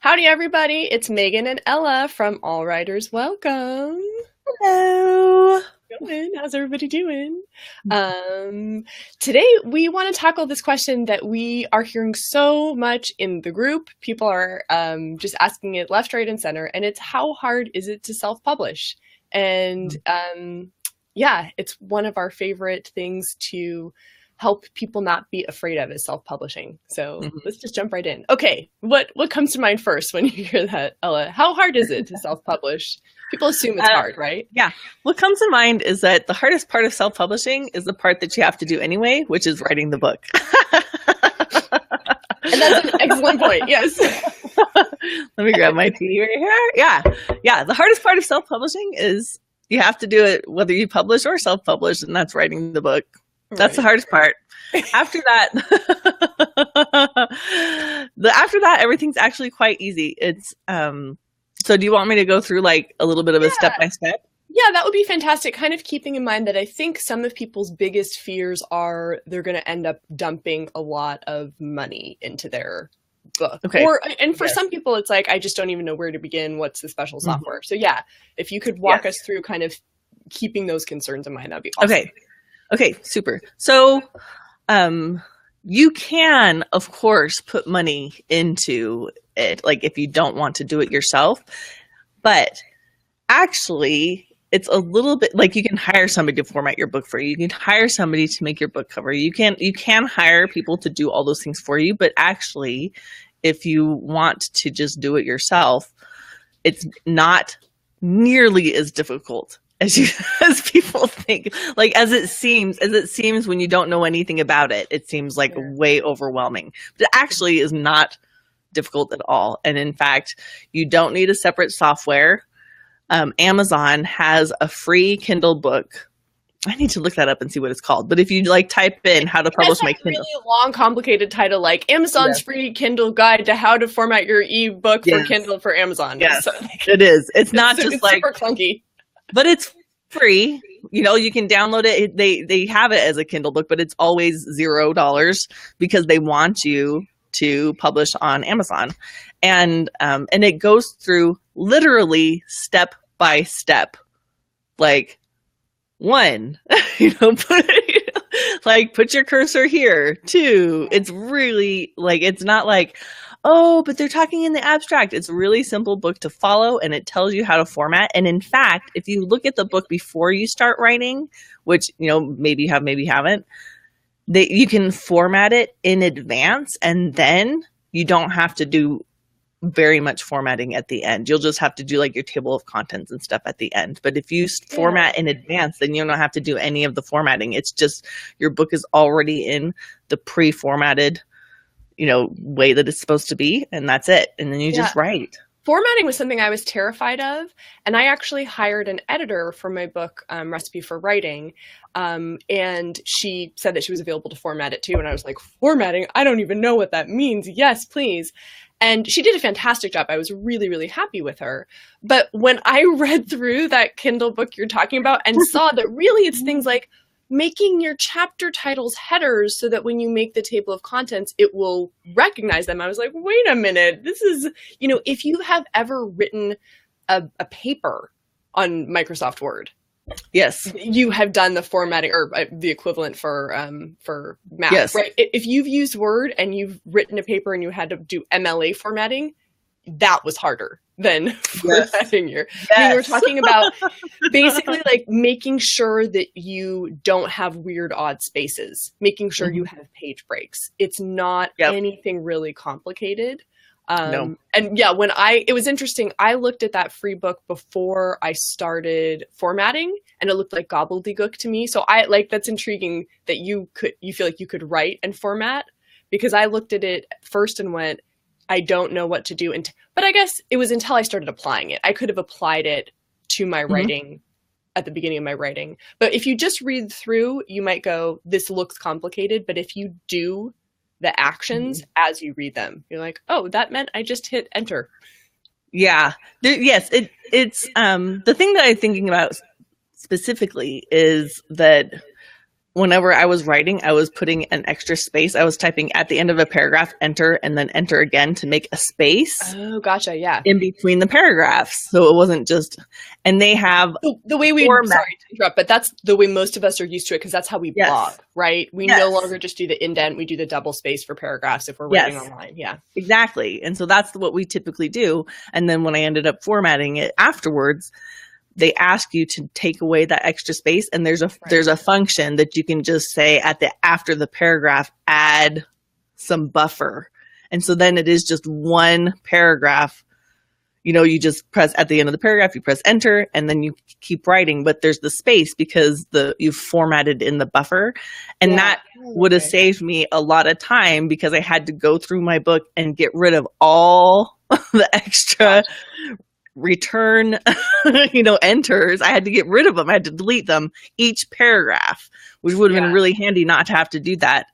Howdy, everybody. It's Megan and Ella from All Writers Welcome. Hello. How's everybody doing? Today, we want to tackle this question that we are hearing so much in the group. People are just asking it left, right, and center. And it's how hard is it to self-publish? And yeah, it's one of our favorite things to help people not be afraid of is self-publishing. So let's just jump right in. Okay, what comes to mind first when you hear that, Ella? How hard is it to self-publish? People assume it's hard, right? Yeah. What comes to mind is that the hardest part of self-publishing is the part that you have to do anyway, which is writing the book. And that's an excellent point. Yes. Let me grab my tea right here. Yeah. The hardest part of self-publishing is you have to do it whether you publish or self-publish, and that's writing the book. That's the hardest part. After that, after that, everything's actually quite easy. It's so do you want me to go through like a little bit of a step-by-step? Yeah, that would be fantastic. Kind of keeping in mind that I think some of people's biggest fears are they're going to end up dumping a lot of money into their book. Okay. And for some people, it's like, I just don't even know where to begin. What's the special software? So yeah, if you could walk us through kind of keeping those concerns in mind, that'd be awesome. Okay, super. So, you can, of course, put money into it, like if you don't want to do it yourself, but actually it's a little bit like you can hire somebody to format your book for you. You can hire somebody to make your book cover. You can hire people to do all those things for you, but actually, if you want to just do it yourself, it's not nearly as difficult as people think, like as it seems when you don't know anything about it. It seems like way overwhelming, but it actually is not difficult at all. And in fact, you don't need a separate software. Amazon has a free Kindle book. I need to look that up and see what it's called. But if you like type in how to publish my Kindle, really long, complicated title like Amazon's free Kindle guide to how to format your ebook for Kindle for Amazon. Yes, so, it is. It's not just like super clunky. But it's free. You know, you can download it. They have it as a Kindle book, but it's always $0 because they want you to publish on Amazon. And it goes through literally step by step. Like, one, put your cursor here. Two, it's really like, it's not like, oh, but they're talking in the abstract. It's a really simple book to follow, and it tells you how to format. And in fact, if you look at the book before you start writing, which, maybe you have, maybe you haven't, you can format it in advance, and then you don't have to do very much formatting at the end. You'll just have to do like your table of contents and stuff at the end. But if you format in advance, then you don't have to do any of the formatting. It's just your book is already in the pre-formatted way that it's supposed to be, and that's it. And then you just write. Formatting was something I was terrified of, and I actually hired an editor for my book, Recipe for Writing, and she said that she was available to format it too, and I was like, formatting? I don't even know what that means. Yes, please. And she did a fantastic job. I was really, really happy with her. But when I read through that Kindle book you're talking about and saw that really it's things like making your chapter titles headers so that when you make the table of contents, it will recognize them. I was like, wait a minute, this is, if you have ever written a paper on Microsoft Word, yes, you have done the formatting or the equivalent for Mac, right? If you've used Word and you've written a paper and you had to do MLA formatting, that was harder than formatting your. I mean, we're talking about basically like making sure that you don't have weird, odd spaces, making sure you have page breaks. It's not anything really complicated. No. And yeah, it was interesting. I looked at that free book before I started formatting, and it looked like gobbledygook to me. So that's intriguing that you feel like you could write and format, because I looked at it first and went, I don't know what to do. But I guess it was until I started applying it. I could have applied it to my writing at the beginning of my writing. But if you just read through, you might go, this looks complicated. But if you do the actions as you read them, you're like, oh, that meant I just hit enter. Yeah. Yes. It's the thing that I'm thinking about specifically is that whenever I was writing, I was putting an extra space. I was typing at the end of a paragraph, enter, and then enter again to make a space. Oh, gotcha. Yeah. In between the paragraphs. So it wasn't just, and they have the way we, sorry to interrupt, but that's the way most of us are used to it because that's how we blog, right? We no longer just do the indent, we do the double space for paragraphs if we're writing online. Yeah. Exactly. And so that's what we typically do. And then when I ended up formatting it afterwards, they ask you to take away that extra space, and there's a function that you can just say after the paragraph, add some buffer. And so then it is just one paragraph. You just press at the end of the paragraph, you press enter, and then you keep writing, but there's the space because you've formatted in the buffer. And that would have saved me a lot of time because I had to go through my book and get rid of all the extra return, enters. I had to get rid of them. I had to delete them each paragraph, which would have been really handy not to have to do that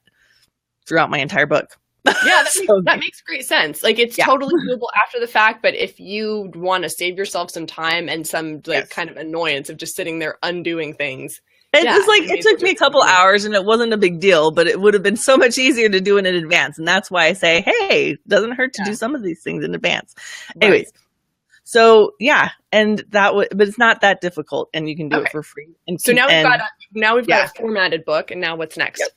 throughout my entire book. Yeah, that makes great sense. Like it's totally doable after the fact, but if you want to save yourself some time and some kind of annoyance of just sitting there undoing things. It took me a couple hours and it wasn't a big deal, but it would have been so much easier to do it in advance. And that's why I say, hey, it doesn't hurt to do some of these things in advance. Right. Anyways. So and but it's not that difficult, and you can do it for free. And so now we've got a formatted book, and now what's next? Yep.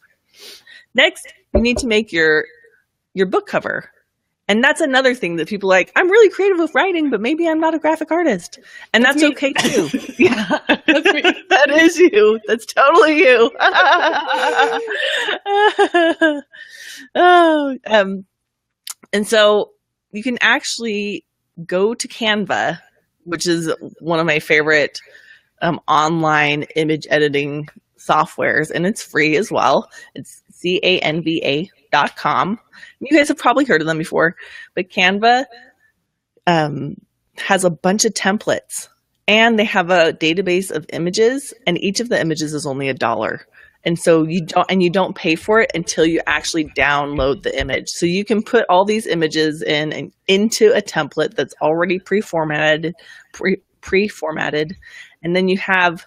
Next, you need to make your book cover, and that's another thing that people are like. I'm really creative with writing, but maybe I'm not a graphic artist, and that's okay too. Yeah, that's me. That is you. That's totally you. And so you can actually go to Canva, which is one of my favorite online image editing softwares, and it's free as well. It's canva.com. You guys have probably heard of them before, but Canva has a bunch of templates, and they have a database of images, and each of the images is only $1. And so you don't pay for it until you actually download the image. So you can put all these images into a template that's already pre-formatted, and then you have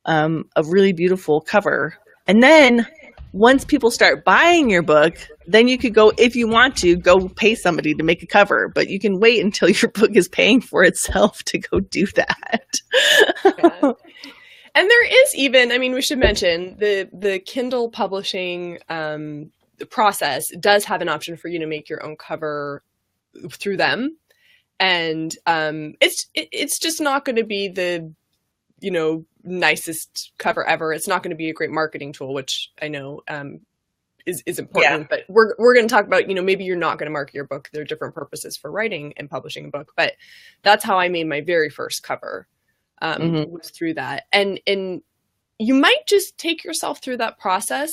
a really beautiful cover. And then once people start buying your book, then you could go, if you want to, go pay somebody to make a cover. But you can wait until your book is paying for itself to go do that. Yeah. And there is we should mention the Kindle publishing process does have an option for you to make your own cover through them. And it's just not going to be the, nicest cover ever. It's not going to be a great marketing tool, which I know is important. But we're going to talk about, maybe you're not going to market your book. There are different purposes for writing and publishing a book. But that's how I made my very first cover. Was through that. And you might just take yourself through that process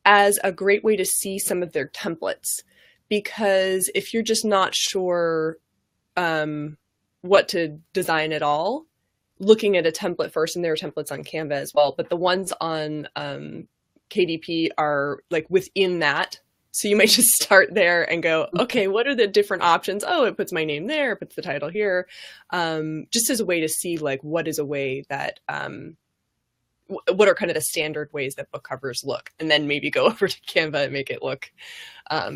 as a great way to see some of their templates, because if you're just not sure what to design at all, looking at a template first, and there are templates on Canva as well, but the ones on KDP are like within that. So you might just start there and go, okay, what are the different options? Oh, it puts my name there, it puts the title here. Just as a way to see what is a way that, what are kind of the standard ways that book covers look, and then maybe go over to Canva and make it look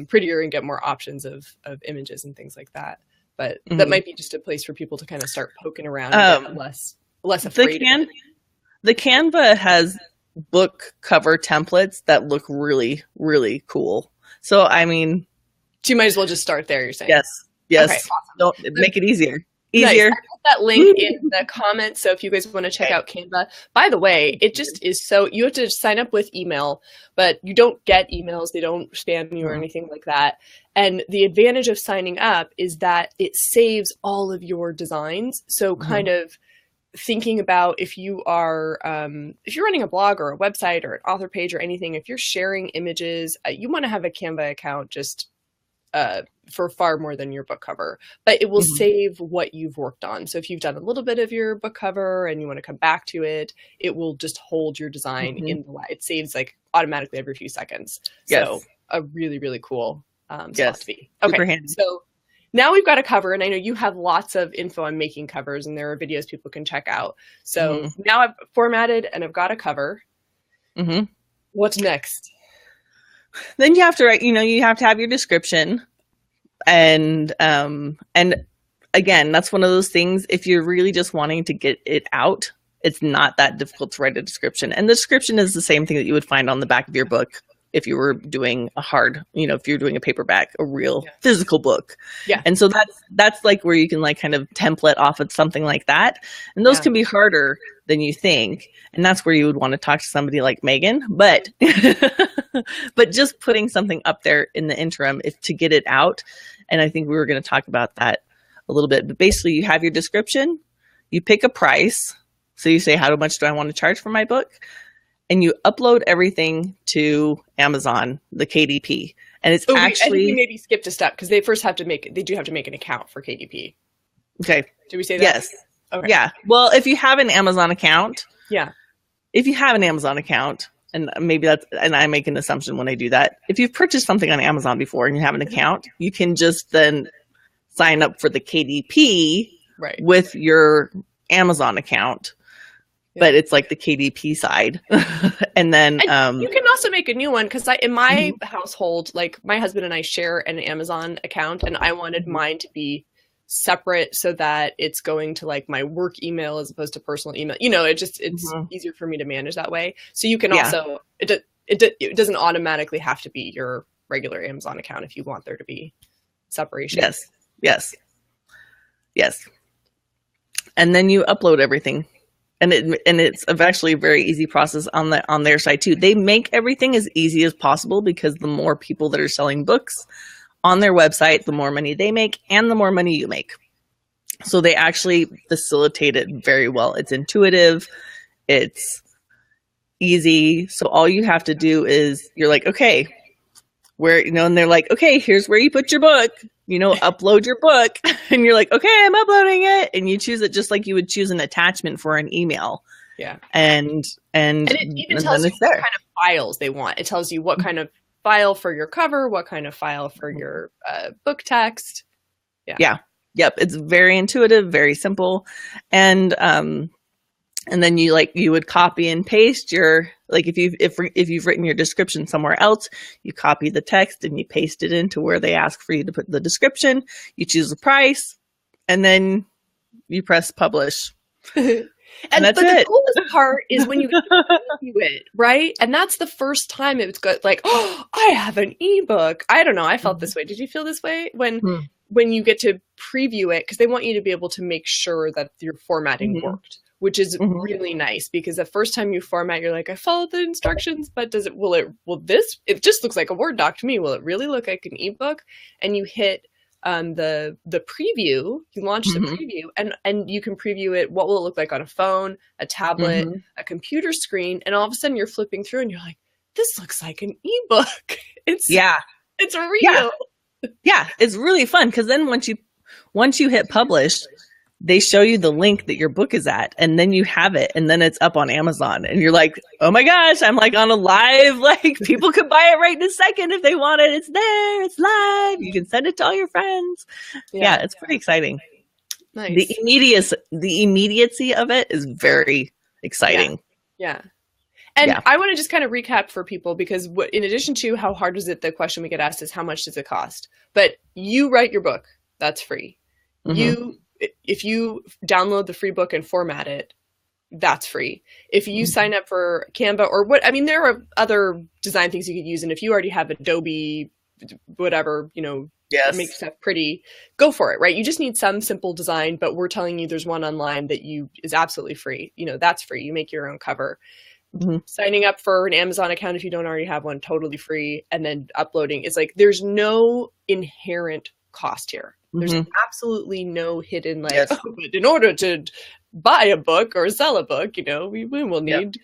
prettier and get more options of images and things like that. But that might be just a place for people to kind of start poking around and get less afraid. The Canva has book cover templates that look really, really cool. So, so you might as well just start there, you're saying? Yes. Okay, awesome. Don't make it easier. Nice. I put that link in the comments. So if you guys want to check out Canva, by the way, it just is you have to sign up with email, but you don't get emails. They don't spam you or anything like that. And the advantage of signing up is that it saves all of your designs. So kind of thinking about if you're running a blog or a website or an author page or anything, if you're sharing images, you want to have a Canva account just for far more than your book cover, but it will save what you've worked on. So if you've done a little bit of your book cover and you want to come back to it, it will just hold your design in the way. It saves automatically every few seconds. Yes. So a really, really cool spot to be. Super handy. So now we've got a cover, and I know you have lots of info on making covers, and there are videos people can check out. So now I've formatted and I've got a cover. What's next? Then you have to write, you have to have your description. And again, that's one of those things, if you're really just wanting to get it out, it's not that difficult to write a description. And the description is the same thing that you would find on the back of your book if you were doing a hard, if you're doing a paperback, a real physical book. Yeah. And so that's like where you can like kind of template off of something like that. And those can be harder than you think. And that's where you would want to talk to somebody like Megan. But but just putting something up there in the interim to get it out. And I think we were going to talk about that a little bit. But basically you have your description, you pick a price. So you say, how much do I want to charge for my book? And you upload everything to Amazon, the KDP. And it's actually... we maybe skipped a step because they do have to make an account for KDP. Okay. Did we say that? Yes. Okay. Yeah. Well, if you have an Amazon account... Yeah. If you have an Amazon account, and maybe and I make an assumption when I do that, if you've purchased something on Amazon before and you have an account, you can just then sign up for the KDP with your Amazon account. But it's like the KDP side. And then you can also make a new one because in my household, like my husband and I share an Amazon account, and I wanted mine to be separate so that it's going to like my work email as opposed to personal email. It's easier for me to manage that way. So you can also it doesn't automatically have to be your regular Amazon account if you want there to be separation. Yes. And then you upload everything. And it's actually a very easy process on their side too. They make everything as easy as possible because the more people that are selling books on their website, the more money they make and the more money you make. So they actually facilitate it very well. It's intuitive. It's easy. So all you have to do is you're like, okay, and they're like, okay, here's where you put your book. Upload your book, and you're like, okay, I'm uploading it, and you choose it just like you would choose an attachment for an email. Yeah, and it even tells you what kind of files they want. It tells you what kind of file for your cover, what kind of file for your book text. Yeah, yep. It's very intuitive, very simple, and then you would copy and paste your, like if you've written your description somewhere else, you copy the text and you paste it into where they ask for you to put the description. You choose the price, and then you press publish. And that's it. The coolest part is when you preview it, right? And that's the first time it's got like, oh, I have an ebook. I don't know. I felt this way. Did you feel this way when you get to preview it? Because they want you to be able to make sure that your formatting worked. Which is really nice because the first time you format, you're like, I followed the instructions, but it just looks like a Word doc to me. Will it really look like an ebook? And you hit the preview, you launch the preview and you can preview it. What will it look like on a phone, a tablet, a computer screen? And all of a sudden you're flipping through and you're like, this looks like an ebook. It's real. Yeah. It's really fun. Cause then once you hit publish, they show you the link that your book is at, and then you have it, and then it's up on Amazon, and you're like, oh my gosh, I'm like on a live, like people could buy it right in a second if they want it. It's there, it's live. You can send it to all your friends. Yeah, it's pretty exciting. Nice. The immediacy of it is very exciting. Yeah. And I want to just kind of recap for people because in addition to how hard is it, the question we get asked is how much does it cost? But you write your book, that's free. If you download the free book and format it, that's free. If you sign up for Canva there are other design things you could use. And if you already have Adobe, whatever, make stuff pretty, go for it, right? You just need some simple design, but we're telling you there's one online that is absolutely free. That's free. You make your own cover. Signing up for an Amazon account if you don't already have one, totally free. And then uploading is like, there's no inherent cost here. There's absolutely no hidden but in order to buy a book or sell a book, we will need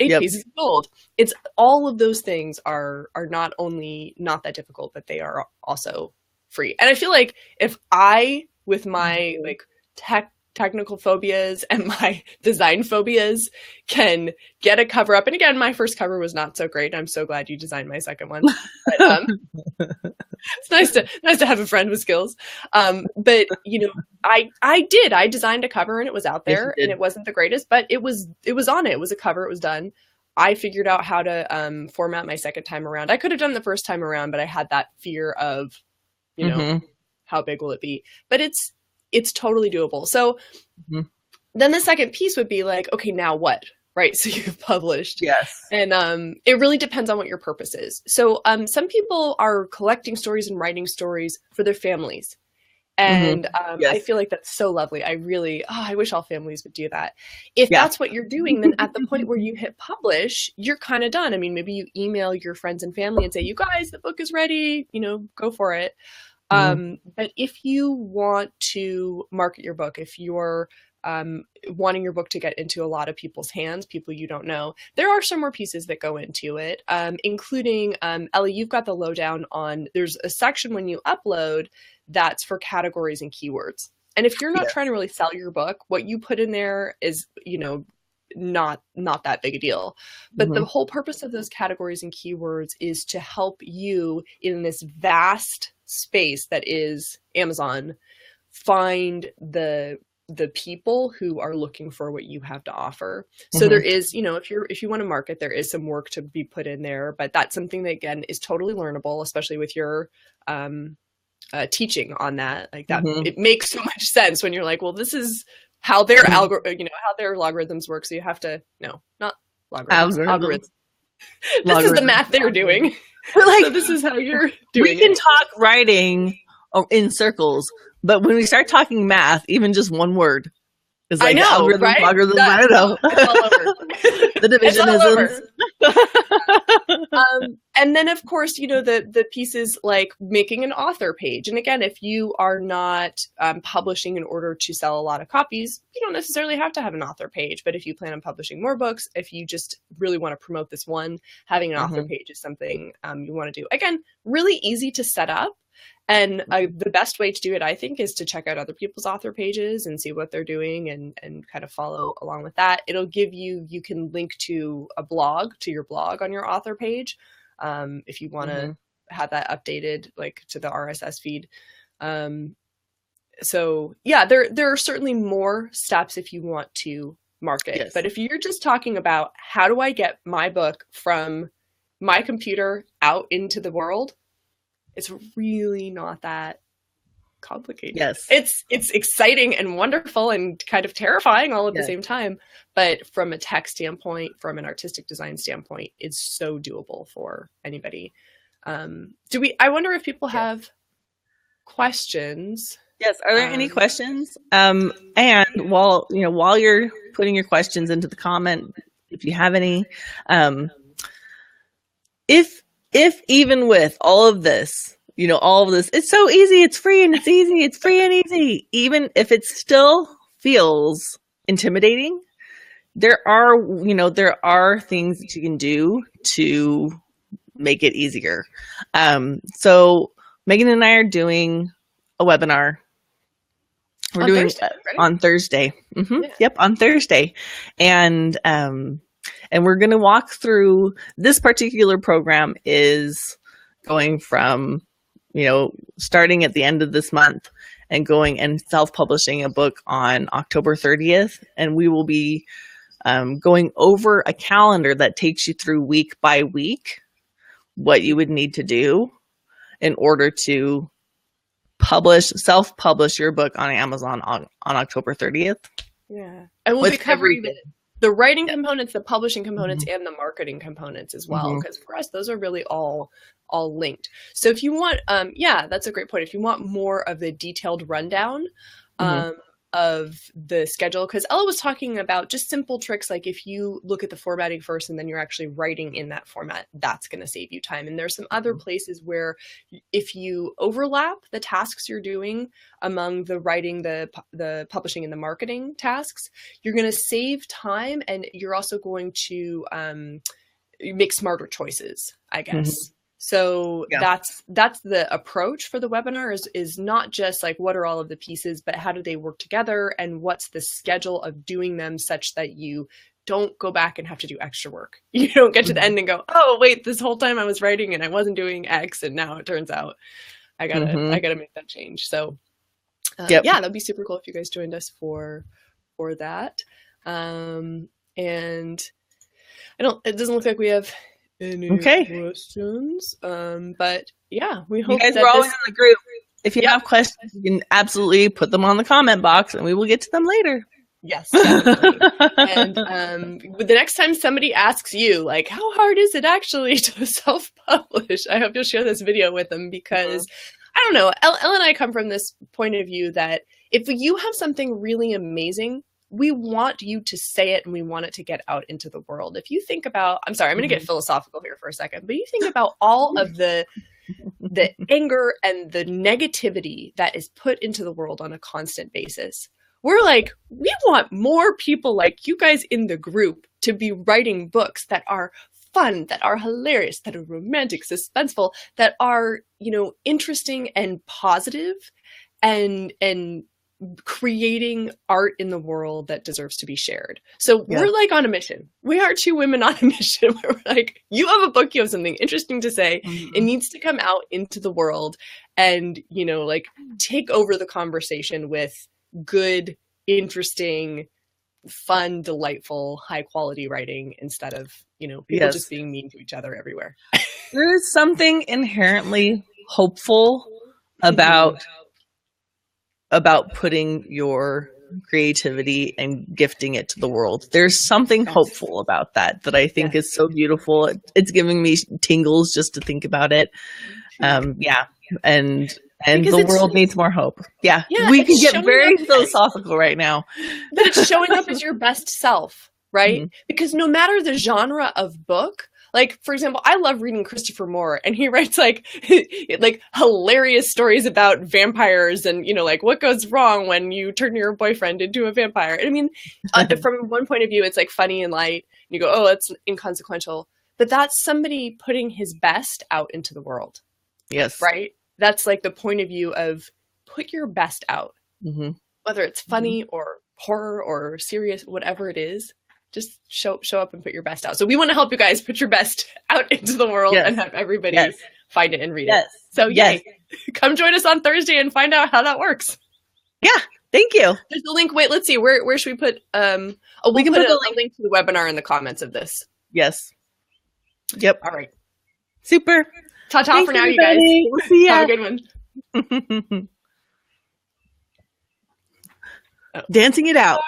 8 pieces of gold. It's all of those things are not only not that difficult, but they are also free. And I feel like if I, with my like technical phobias and my design phobias, can get a cover up. And again, my first cover was not so great. I'm so glad you designed my second one. But, it's nice to have a friend with skills. But I designed a cover and it was out there and it wasn't the greatest, but it was on it. It was a cover. It was done. I figured out how to format my second time around. I could have done the first time around, but I had that fear of, you know, how big will it be? But it's totally doable. So then the second piece would be like, okay, now what? Right. So you've published. Yes. And it really depends on what your purpose is. So some people are collecting stories and writing stories for their families. And Yes. I feel like that's so lovely. I really, I wish all families would do that. If that's what you're doing, then at the point where you hit publish, you're kind of done. I mean, maybe you email your friends and family and say, you guys, the book is ready, you know, go for it. But if you want to market your book, if you're wanting your book to get into a lot of people's hands, people you don't know, there are some more pieces that go into it, including, Ellie, you've got the lowdown on, there's a section when you upload that's for categories and keywords. And if you're not trying to really sell your book, what you put in there is, you know, not that big a deal. But the whole purpose of those categories and keywords is to help you in this vast space that is Amazon find the people who are looking for what you have to offer. So there is, you know, if you want to market, there is some work to be put in there, but that's something that, again, is totally learnable, especially with your teaching on that. Like that, it makes so much sense when you're like, well, this is how their how their logarithms work. So you have to, no, not logarithms, algorithms. This is the math they're doing. Like, so this is how you're doing. We can talk writing in circles, but when we start talking math, even just one word is like, I know, algorithm, right? Logarithm, I don't know. It's all over. The divisionisms. And then, of course, you know, the pieces like making an author page. And again, if you are not publishing in order to sell a lot of copies, you don't necessarily have to have an author page. But if you plan on publishing more books, if you just really want to promote this one, having an author page is something you want to do. Again, really easy to set up. And the best way to do it, I think, is to check out other people's author pages and see what they're doing and kind of follow along with that. It'll give you can link to a blog, to your blog on your author page, if you want to have that updated, like to the RSS feed. So yeah, there are certainly more steps if you want to market. Yes. But if you're just talking about how do I get my book from my computer out into the world, it's really not that complicated. Yes. It's exciting and wonderful and kind of terrifying all at the same time. But from a tech standpoint, from an artistic design standpoint, it's so doable for anybody. I wonder if people have questions. Yes. Are there any questions? And while you're putting your questions into the comment, if you have any, if even with all of this, it's so easy, it's free and it's easy, it's free and easy, even if it still feels intimidating, there are things that you can do to make it easier. So Megan and I are doing a webinar. We're doing Thursday, right? On Thursday. Yep, on Thursday. And we're going to walk through, this particular program is going from, starting at the end of this month and going and self-publishing a book on October 30th. And we will be going over a calendar that takes you through week by week what you would need to do in order to self-publish your book on Amazon on October 30th. Yeah. And we'll be covering the writing components, the publishing components, and the marketing components as well. Because for us, those are really all linked. So if you want, that's a great point. If you want more of the detailed rundown of the schedule, because Ella was talking about just simple tricks, like if you look at the formatting first and then you're actually writing in that format, that's going to save you time. And there's some other places where if you overlap the tasks you're doing among the writing, the publishing, and the marketing tasks, you're going to save time, and you're also going to make smarter choices, I guess. So that's the approach for the webinar is not just like what are all of the pieces, but how do they work together, and what's the schedule of doing them such that you don't go back and have to do extra work. You don't get to the end and go, oh wait, this whole time I was writing and I wasn't doing X, and now it turns out I gotta make that change. So that'd be super cool if you guys joined us for that. And It doesn't look like we have any questions. But yeah, we hope you guys that were always in the group. If you have questions, you can absolutely put them on the comment box and we will get to them later. Yes, definitely. And the next time somebody asks you, like, how hard is it actually to self-publish? I hope you'll share this video with them, because I don't know, Elle and I come from this point of view that if you have something really amazing, we want you to say it and we want it to get out into the world. If you think about, I'm sorry, I'm going to get philosophical here for a second, but you think about all of the anger and the negativity that is put into the world on a constant basis. We're like, we want more people like you guys in the group to be writing books that are fun, that are hilarious, that are romantic, suspenseful, that are, you know, interesting and positive, and creating art in the world that deserves to be shared. So we're like on a mission. We are two women on a mission where we're like, you have a book, you have something interesting to say. It needs to come out into the world and, you know, like take over the conversation with good, interesting, fun, delightful, high quality writing instead of, you know, people just being mean to each other everywhere. There is something inherently hopeful about putting your creativity and gifting it to the world. There's something hopeful about that I think is so beautiful. It's giving me tingles just to think about it. And because the world needs more hope. Yeah, we can get very philosophical right now. But it's showing up as your best self, right? Because no matter the genre of book, like, for example, I love reading Christopher Moore, and he writes like hilarious stories about vampires and, you know, like what goes wrong when you turn your boyfriend into a vampire. And I mean, from one point of view, it's like funny and light. And you go, oh, that's inconsequential. But that's somebody putting his best out into the world. Yes. Right? That's like the point of view of put your best out, whether it's funny or horror or serious, whatever it is, just show up and put your best out. So we want to help you guys put your best out into the world and have everybody find it and read it. So come join us on Thursday and find out how that works. Yeah. Thank you. There's a link. Wait, let's see. Where should we put, we can put a link to the webinar in the comments of this. Yes. Yep. All right. Super. Ta-ta for now, you guys. We'll see ya. Have a good one. Dancing it out.